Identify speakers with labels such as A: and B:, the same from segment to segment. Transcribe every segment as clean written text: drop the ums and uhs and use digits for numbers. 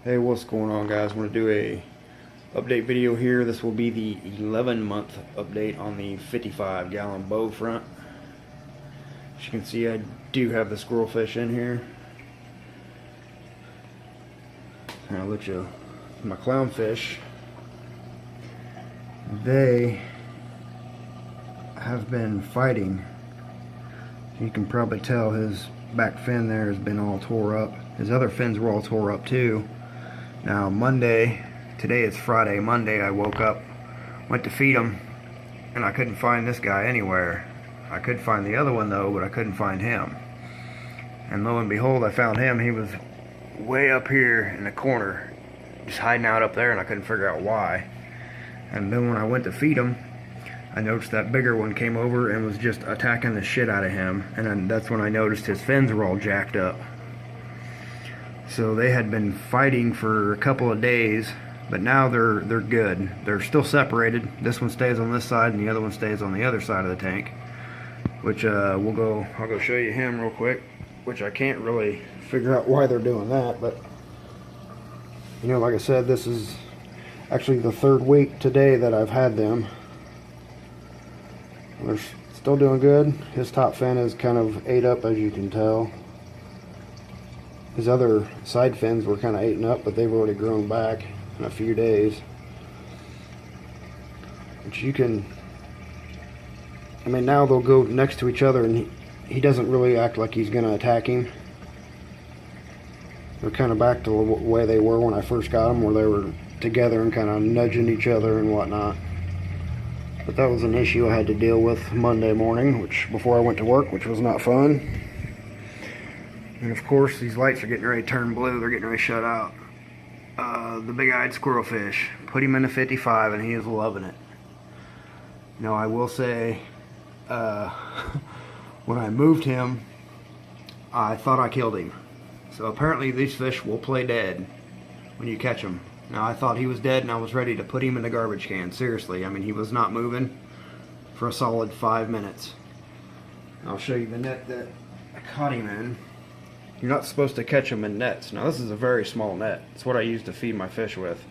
A: Hey, what's going on, guys? I want to do a update video here. This will be the 11-month update on the 55-gallon bowfront. As you can see, I do have the squirrelfish in here. And I'll let you my clownfish. They have been fighting. You can probably tell his back fin there has been all tore up. His other fins were all tore up too. Now Monday, today is Friday, Monday I woke up, went to feed him, and I couldn't find this guy anywhere. I could find the other one though, but I couldn't find him. And lo and behold, I found him. He was way up here in the corner, just hiding out up there, and I couldn't figure out why. And then when I went to feed him, I noticed that bigger one came over and was just attacking the shit out of him. And then that's when I noticed his fins were all jacked up. So they had been fighting for a couple of days, but now they're good. They're still separated. This one stays on this side and the other one stays on the other side of the tank. Which I'll go show you him real quick. Which I can't really figure out why they're doing that, but you know, like I said, this is actually the third week today that I've had them. They're still doing good. His top fin is kind of ate up, as you can tell. His other side fins were kind of eaten up, but they've already grown back in a few days. But you can, I mean, now they'll go next to each other, and he doesn't really act like he's going to attack him. They're kind of back to the way they were when I first got them, where they were together and kind of nudging each other and whatnot. But that was an issue I had to deal with Monday morning, which before I went to work, which was not fun. And of course, these lights are getting ready to turn blue. They're getting ready to shut out. The big-eyed squirrelfish. Put him in the 55, and he is loving it. Now, I will say, when I moved him, I thought I killed him. So apparently, these fish will play dead when you catch them. Now, I thought he was dead, and I was ready to put him in the garbage can. Seriously, I mean, he was not moving for a solid 5 minutes. I'll show you the net that I caught him in. You're not supposed to catch them in nets. Now, this is a very small net. It's what I use to feed my fish with.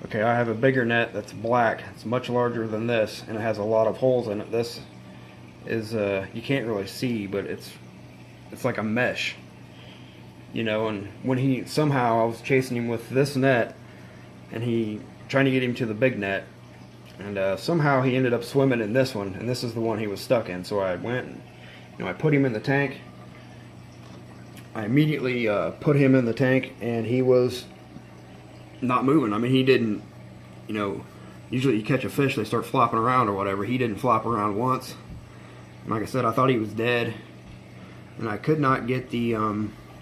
A: Okay, I have a bigger net that's black. It's much larger than this, and it has a lot of holes in it. This is, you can't really see, but it's like a mesh. You know, and when somehow I was chasing him with this net, and trying to get him to the big net, and somehow he ended up swimming in this one, and this is the one he was stuck in. So I went and, you know, I put him in the tank. I immediately put him in the tank, and he was not moving. I mean, he didn't, you know, usually you catch a fish, they start flopping around or whatever. He didn't flop around once. And like I said, I thought he was dead, and I could not get the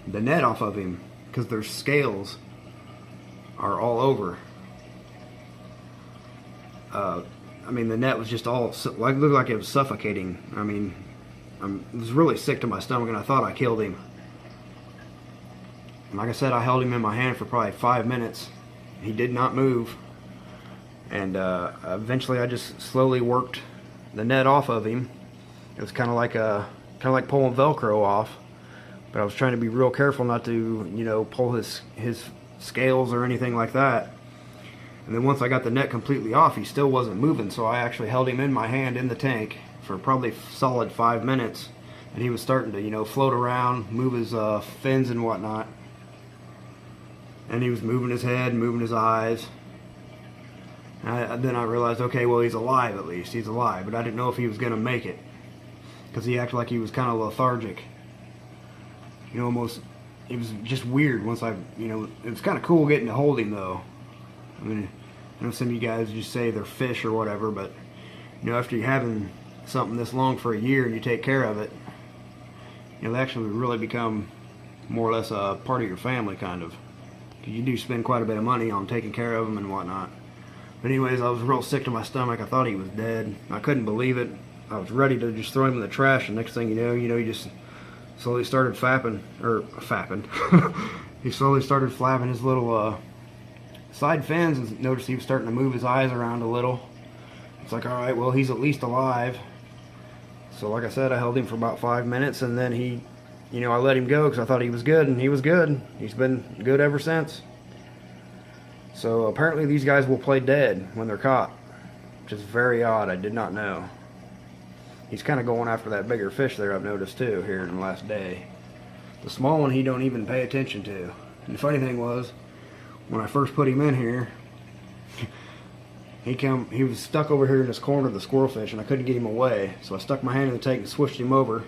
A: net off of him because their scales are all over. I mean, the net was just all like, looked like it was suffocating. I mean, it was really sick to my stomach, and I thought I killed him. And like I said, I held him in my hand for probably 5 minutes. He did not move, and eventually I just slowly worked the net off of him. It was kind of like pulling Velcro off. But I was trying to be real careful not to, you know, pull his scales or anything like that. And then once I got the net completely off, he still wasn't moving. So I actually held him in my hand in the tank for probably solid 5 minutes. And he was starting to, you know, float around, move his fins and whatnot. And he was moving his head, moving his eyes. And then I realized, okay, well, he's alive at least. He's alive. But I didn't know if he was going to make it, because he acted like he was kind of lethargic. You know, almost, it was just weird once you know, it was kind of cool getting to hold him though. I mean, I know some of you guys just say they're fish or whatever, but, you know, after you're having something this long for a year and you take care of it, you know, they actually really become more or less a part of your family, kind of. Because you do spend quite a bit of money on taking care of them and whatnot. But anyways, I was real sick to my stomach. I thought he was dead. I couldn't believe it. I was ready to just throw him in the trash, and next thing you know, he just slowly started fapping. He slowly started flapping his little side fins, and noticed he was starting to move his eyes around a little. It's like, alright, well, he's at least alive. So like I said, I held him for about 5 minutes, and then I let him go because I thought he was good, and he was good. He's been good ever since. So apparently these guys will play dead when they're caught, which is very odd. I did not know. He's kind of going after that bigger fish there, I've noticed too, here in the last day. The small one he don't even pay attention to. And the funny thing was, when I first put him in here, he was stuck over here in this corner of the squirrelfish, and I couldn't get him away. So I stuck my hand in the tank and switched him over.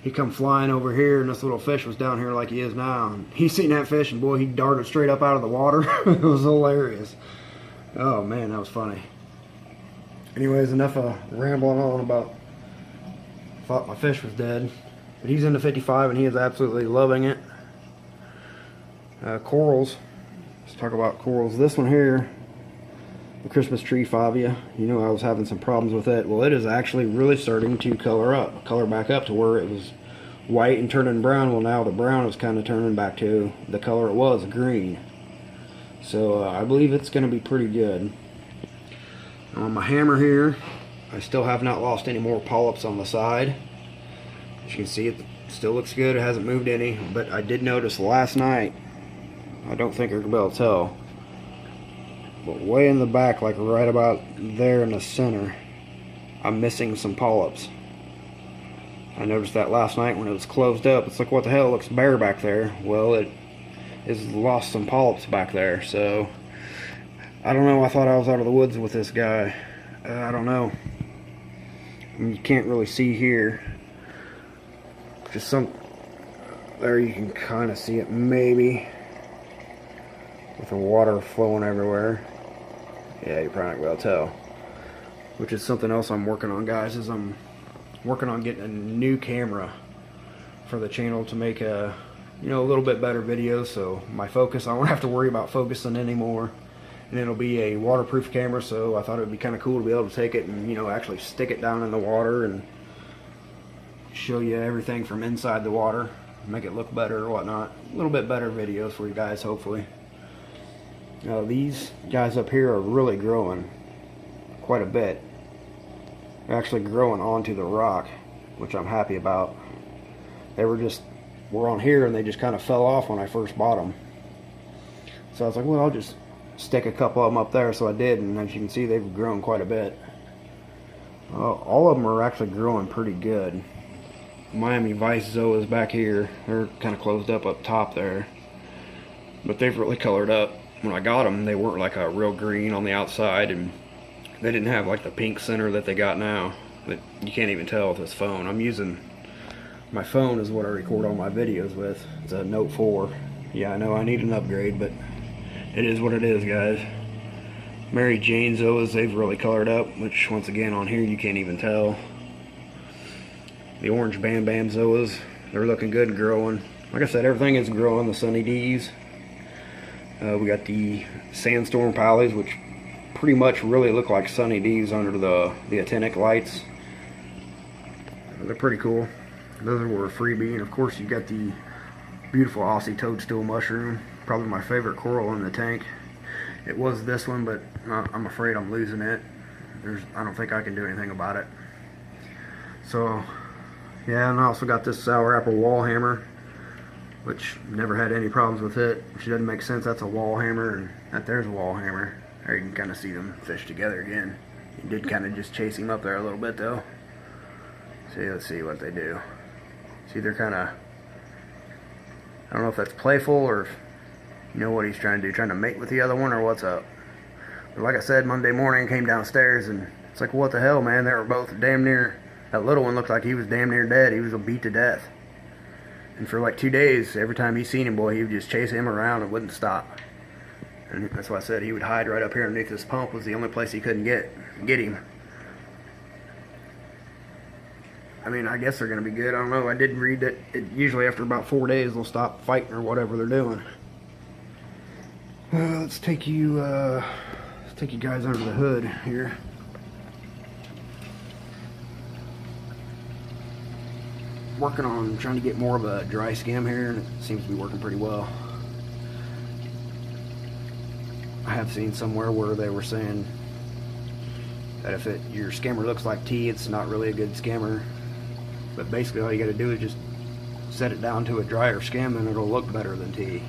A: He come flying over here, and this little fish was down here like he is now. And he seen that fish, and boy, he darted straight up out of the water. It was hilarious. Oh man, that was funny. Anyways, enough of rambling on about thought my fish was dead. But he's into 55, and he is absolutely loving it. Corals. Let's talk about corals. This one here, the Christmas tree fabia. You know, I was having some problems with it. Well, it is actually really starting to color back up to where it was white and turning brown. Well, now the brown is kind of turning back to the color it was, green. So I believe it's going to be pretty good. On my hammer here, I still have not lost any more polyps on the side. As you can see, it still looks good. It hasn't moved any, but I did notice last night, I don't think you're going to be able to tell, but way in the back, like right about there in the center, I'm missing some polyps. I noticed that last night when it was closed up. It's like, what the hell, it looks bare back there. Well, it has lost some polyps back there. So I don't know, I thought I was out of the woods with this guy. I don't know. I mean, you can't really see here. Just some, there you can kind of see it maybe, with the water flowing everywhere. Yeah, you're probably not going to tell. Which is something else I'm working on, guys, is I'm working on getting a new camera for the channel to make a, you know, a little bit better videos. So my focus, I won't have to worry about focusing anymore. And it'll be a waterproof camera, so I thought it would be kind of cool to be able to take it and, you know, actually stick it down in the water and show you everything from inside the water, make it look better or whatnot. A little bit better videos for you guys, hopefully. These guys up here are really growing quite a bit. They're actually growing onto the rock, which I'm happy about. They were on here and they just kind of fell off when I first bought them. So I was like, well, I'll just stick a couple of them up there. So I did, and as you can see, they've grown quite a bit. All of them are actually growing pretty good. Miami Vice Zoas back here, they're kind of closed up top there, but they've really colored up. When I got them, they weren't like a real green on the outside, and they didn't have like the pink center that they got now. But you can't even tell with this phone. I'm using my phone is what I record all my videos with. It's a Note 4. Yeah, I know I need an upgrade, but it is what it is, guys. Mary Jane Zoas, they've really colored up, which once again on here you can't even tell. The orange Bam Bam Zoas, they're looking good and growing. Like I said, everything is growing. The Sunny D's. We got the Sandstorm Pallies, which pretty much really look like Sunny D's under the actinic lights. They're pretty cool. Those were a freebie. And of course you got the beautiful Aussie Toadstool Mushroom. Probably my favorite coral in the tank. It was this one, but I'm afraid I'm losing it. I don't think I can do anything about it. So yeah, and I also got this sour apple wall hammer, which never had any problems with it, which doesn't make sense. That's a wall hammer, and there's a wall hammer. There you can kind of see them fish together again. You did kind of just chase him up there a little bit though. See, let's see what they do. See, they're kind of, I don't know if that's playful or if, you know what he's trying to do, trying to mate with the other one or what's up. But like I said, Monday morning came downstairs and it's like, what the hell, man? They were both damn near, that little one looked like he was damn near dead. He was beat to death. And for like 2 days, every time he seen him, boy, he would just chase him around and wouldn't stop. And that's why I said he would hide right up here underneath this pump. Was the only place he couldn't get him. I mean, I guess they're going to be good. I don't know. I did read that usually after about 4 days they'll stop fighting or whatever they're doing. Let's take you guys under the hood here. Working on trying to get more of a dry skim here, and it seems to be working pretty well. I have seen somewhere where they were saying that if your skimmer looks like tea, it's not really a good skimmer. But basically all you got to do is just set it down to a drier skim and it'll look better than tea.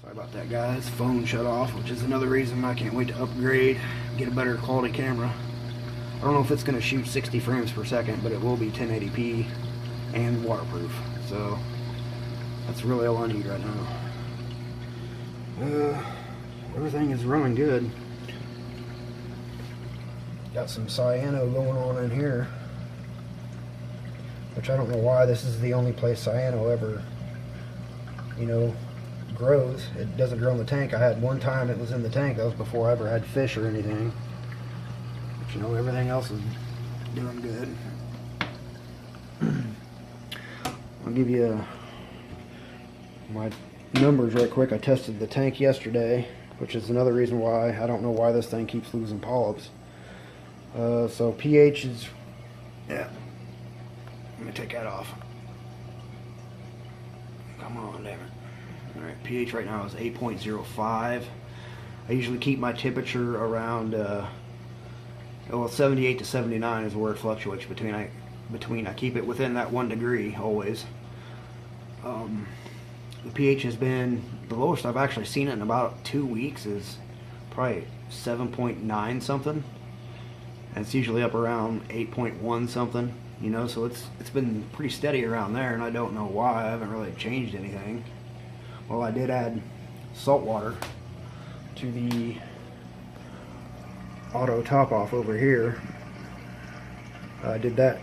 A: So Sorry about that, guys. Phone shut off, which is another reason I can't wait to upgrade, get a better quality camera. I don't know if it's going to shoot 60 frames per second, but it will be 1080p and waterproof. So that's really all I need right now. Everything is running good. Got some cyano going on in here, which I don't know why. This is the only place cyano ever, you know, grows. It doesn't grow in the tank. I had one time it was in the tank. That was before I ever had fish or anything. But you know, everything else is doing good. I'll give you my numbers right quick. I tested the tank yesterday, which is another reason why I don't know why this thing keeps losing polyps. So pH is, yeah, let me take that off. Come on, damn it. Alright, pH right now is 8.05. I usually keep my temperature around, well, 78 to 79 is where it fluctuates between. I keep it within that 1 degree always. The pH has been, the lowest I've actually seen it in about 2 weeks is probably 7.9 something. And it's usually up around 8.1 something, you know, so it's been pretty steady around there, and I don't know why. I haven't really changed anything. Well, I did add salt water to the auto top off over here. I did that.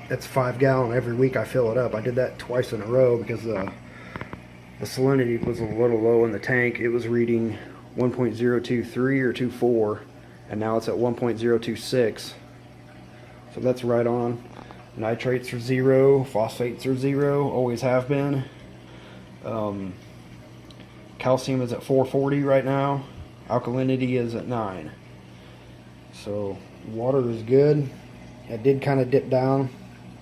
A: That's 5 gallon every week. I fill it up. I did that twice in a row because the salinity was a little low in the tank. It was reading 1.023 or 24, and now it's at 1.026. So that's right on. Nitrates are 0, phosphates are 0, always have been. Calcium is at 440 right now. Alkalinity is at 9. So water is good. It did kind of dip down,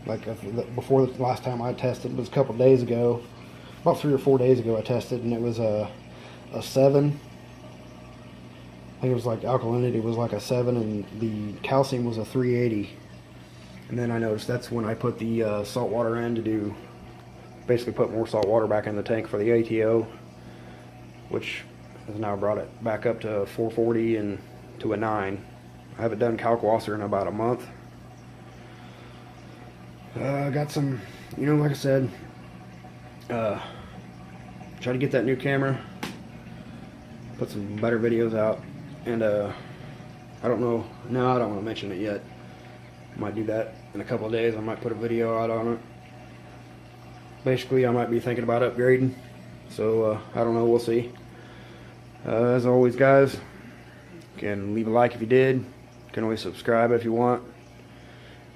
A: like before the last time I tested. It was a couple days ago, about 3 or 4 days ago I tested, and it was a 7. I think it was like alkalinity was like a 7, and the calcium was a 380. And then I noticed that's when I put the salt water in to do, basically put more salt water back in the tank for the ATO, which has now brought it back up to 440 and to a 9. I haven't done Kalkwasser in about a month. I got some, you know, like I said, try to get that new camera, put some better videos out, and I don't know, no, I don't want to mention it yet. I might do that in a couple of days. I might put a video out on it. Basically, I might be thinking about upgrading, so I don't know, we'll see. As always, guys, you can leave a like if you did. You can always subscribe if you want.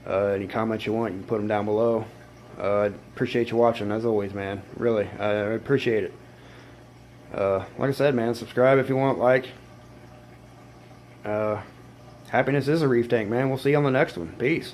A: Any comments you want, you can put them down below. I appreciate you watching, as always, man. Really, I appreciate it. Like I said, man, subscribe if you want, like. Happiness is a reef tank, man. We'll see you on the next one. Peace.